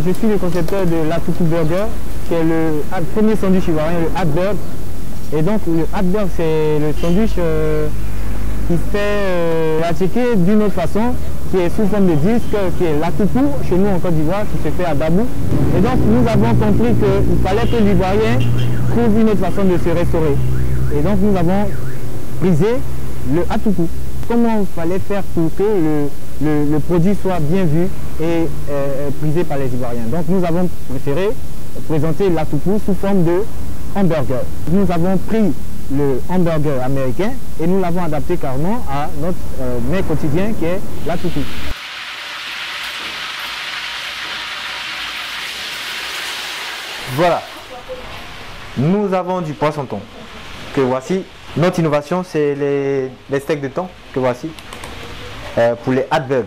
je suis le concepteur de l'Atuku Burger, qui est le premier sandwich ivoirien, le Hatburg. Et donc le Hatburg, c'est le sandwich qui fait pratiquer d'une autre façon, qui est sous forme de disque, qui est l'Atuku, chez nous en Côte d'Ivoire, qui se fait à Dabou. Et donc nous avons compris qu'il fallait que l'Ivoirien trouve une autre façon de se restaurer. Et donc nous avons brisé le Atuku. Comment il fallait faire pour que le produit soit bien vu et prisé par les Ivoiriens. Donc nous avons préféré présenter l'Atuku sous forme de hamburger. Nous avons pris le hamburger américain et nous l'avons adapté carrément à notre mets quotidien qui est l'Atuku. Voilà, nous avons du poisson thon que voici. Notre innovation, c'est les steaks de thon que voici pour les Hatburg.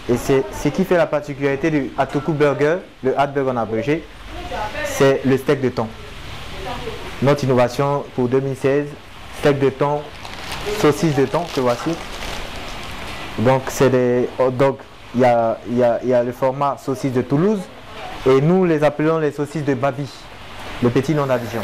Et c'est ce qui fait la particularité du Atuku Burger, le Hatburg en abrégé, c'est le steak de thon. Notre innovation pour 2016, steak de thon, saucisse de thon que voici. Donc c'est des hot dogs, il y a le format saucisse de Toulouse et nous les appelons les saucisses de Babi, le petit nom d'Abidjan.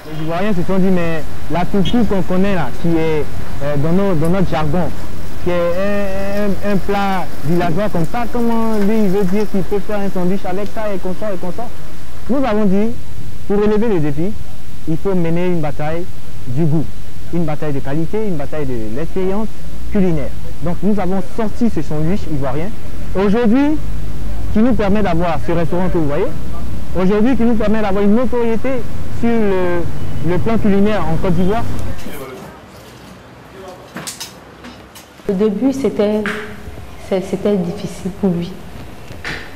Les Ivoiriens se sont dit, mais l'Atuku qu'on connaît là, qui est dans notre jargon, qui est un plat villageois comme ça, comment lui il veut dire qu'il peut faire un sandwich avec ça et comme ça et comme ça. Nous avons dit, pour relever le défi, il faut mener une bataille du goût, une bataille de qualité, une bataille de l'expérience culinaire. Donc nous avons sorti ce sandwich ivoirien, aujourd'hui, qui nous permet d'avoir ce restaurant que vous voyez, aujourd'hui qui nous permet d'avoir une notoriété sur le plan culinaire en Côte d'Ivoire. Au début, c'était difficile pour lui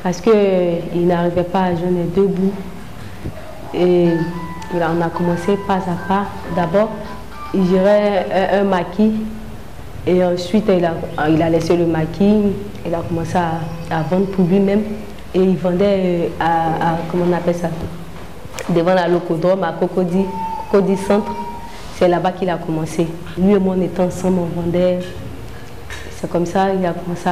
parce qu'il n'arrivait pas à joindre deux bouts. Et on a commencé pas à pas. D'abord, il gérait un maquis et ensuite il a laissé le maquis. Il a commencé à vendre pour lui-même et il vendait comment on appelle ça, devant la locodrome à Cocody Centre. C'est là-bas qu'il a commencé. Lui et moi, on était ensemble, on vendait. C'est comme ça qu'il a commencé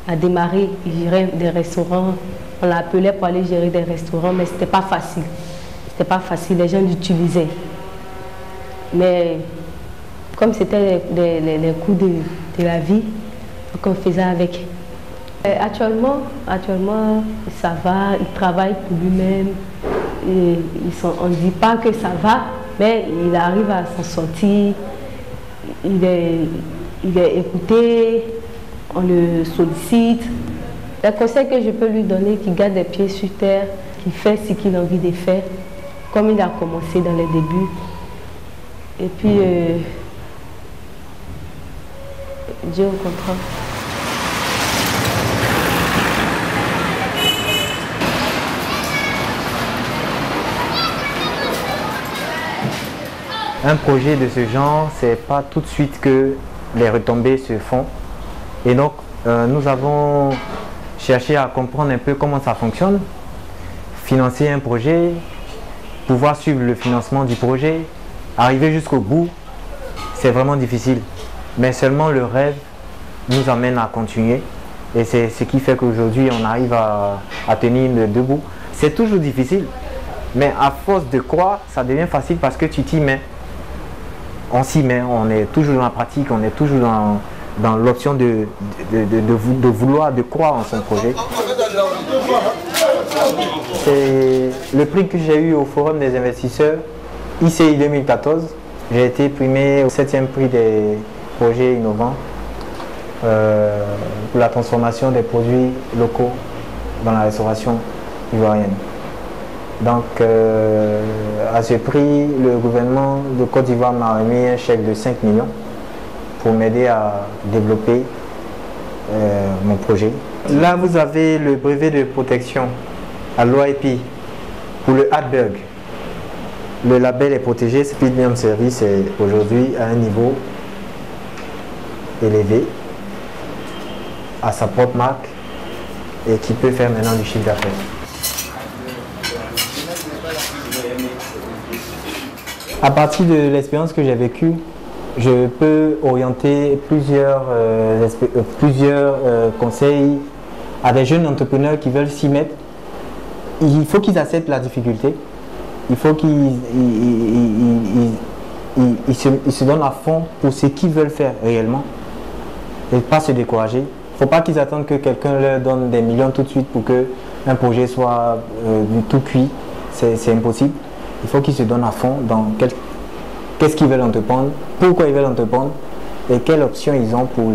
à démarrer. Il gérait des restaurants. On l'appelait pour aller gérer des restaurants, mais c'était pas facile. C'était pas facile, les gens l'utilisaient. Mais comme c'était les coûts de la vie, on faisait avec. Actuellement, ça va, il travaille pour lui-même. On ne dit pas que ça va, mais il arrive à s'en sortir. Il est écouté, on le sollicite. Le conseil que je peux lui donner, qu'il garde les pieds sur terre, qu'il fait ce qu'il a envie de faire, comme il a commencé dans les débuts. Et puis, Dieu au contraire. Un projet de ce genre, c'est pas tout de suite que les retombées se font. Et donc, nous avons cherché à comprendre un peu comment ça fonctionne, financer un projet, pouvoir suivre le financement du projet, arriver jusqu'au bout. C'est vraiment difficile. Mais seulement le rêve nous amène à continuer. Et c'est ce qui fait qu'aujourd'hui, on arrive à tenir debout. C'est toujours difficile. Mais à force de croire, ça devient facile parce que tu t'y mets. On s'y met, on est toujours dans la pratique, on est toujours dans l'option de vouloir, de croire en son projet. C'est le prix que j'ai eu au Forum des investisseurs, ICI 2014. J'ai été primé au 7e prix des projets innovants pour la transformation des produits locaux dans la restauration ivoirienne. Donc, à ce prix, le gouvernement de Côte d'Ivoire m'a remis un chèque de 5 millions pour m'aider à développer mon projet. Là, vous avez le brevet de protection à l'OIP pour le Hatburg. Le label est protégé, Speed Medium Service est aujourd'hui à un niveau élevé, à sa propre marque. et qui peut faire maintenant du chiffre d'affaires. À partir de l'expérience que j'ai vécue, je peux orienter plusieurs conseils à des jeunes entrepreneurs qui veulent s'y mettre. Il faut qu'ils acceptent la difficulté. Il faut qu'ils se donnent à fond pour ce qu'ils veulent faire réellement et pas se décourager. Il ne faut pas qu'ils attendent que quelqu'un leur donne des millions tout de suite pour qu'un projet soit du tout cuit. C'est impossible. Il faut qu'ils se donnent à fond dans qu'est-ce qu'ils veulent entreprendre, pourquoi ils veulent entreprendre et quelles options ils ont pour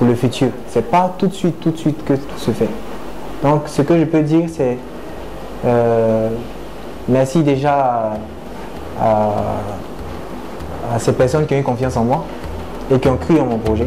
le futur. Ce n'est pas tout de suite que tout se fait. Donc ce que je peux dire, c'est merci déjà à ces personnes qui ont eu confiance en moi et qui ont cru en mon projet.